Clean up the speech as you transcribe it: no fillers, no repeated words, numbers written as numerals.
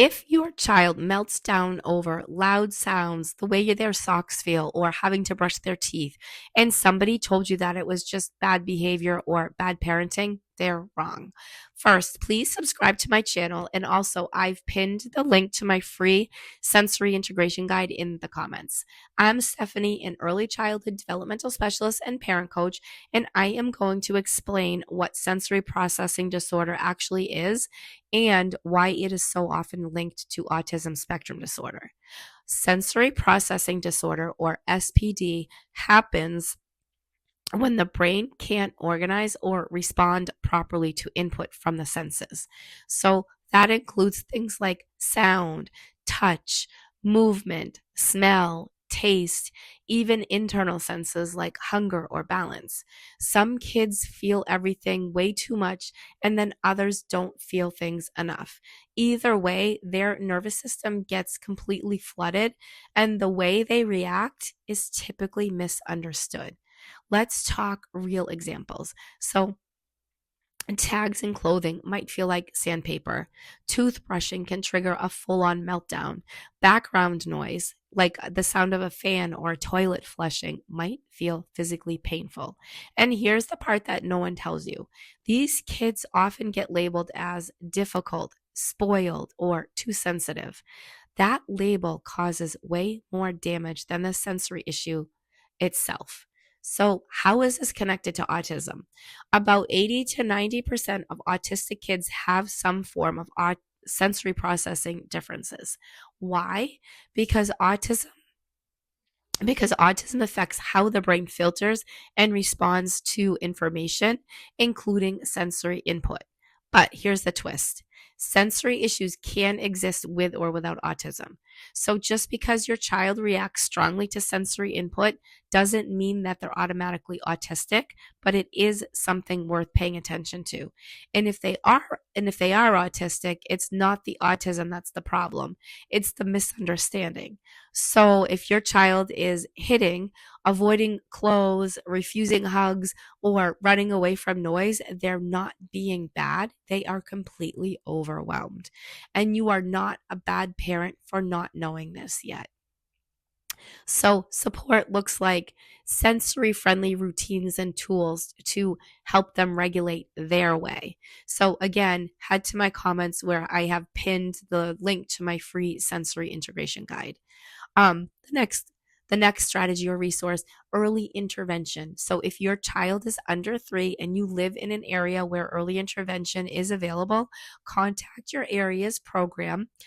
If your child melts down over loud sounds, the way their socks feel, or having to brush their teeth, and somebody told you that it was just bad behavior or bad parenting, they're wrong. First, please subscribe to my channel. And also, I've pinned the link to my free sensory integration guide in the comments. I'm Stephanie, an early childhood developmental specialist and parent coach, and I am going to explain what sensory processing disorder actually is and why it is so often linked to autism spectrum disorder. Sensory processing disorder, or SPD, happens when the brain can't organize or respond properly to input from the senses. So that includes things like sound, touch, movement, smell, taste, even internal senses like hunger or balance. Some kids feel everything way too much, and then others don't feel things enough. Either way, their nervous system gets completely flooded, and the way they react is typically misunderstood. Let's talk real examples. So, tags in clothing might feel like sandpaper. Toothbrushing can trigger a full on meltdown. Background noise, like the sound of a fan or a toilet flushing, might feel physically painful. And here's the part that no one tells you: these kids often get labeled as difficult, spoiled, or too sensitive. That label causes way more damage than the sensory issue itself. So, how is this connected to autism? About 80 to 90% of autistic kids have some form of sensory processing differences. Why? Because autism affects how the brain filters and responds to information, including sensory input. But here's the twist: sensory issues can exist with or without autism. So just because your child reacts strongly to sensory input doesn't mean that they're automatically autistic, but it is something worth paying attention to. And if they are autistic, it's not the autism that's the problem. It's the misunderstanding. So if your child is hitting, avoiding clothes, refusing hugs, or running away from noise, they're not being bad. They are completely overwhelmed. And you are not a bad parent for not knowing this yet. So, support looks like sensory friendly routines and tools to help them regulate their way. So, again, head to my comments where I have pinned the link to my free sensory integration guide. Um, the next the next strategy or resource: early intervention. So if your child is under 3 and you live in an area where early intervention is available, contact your area's program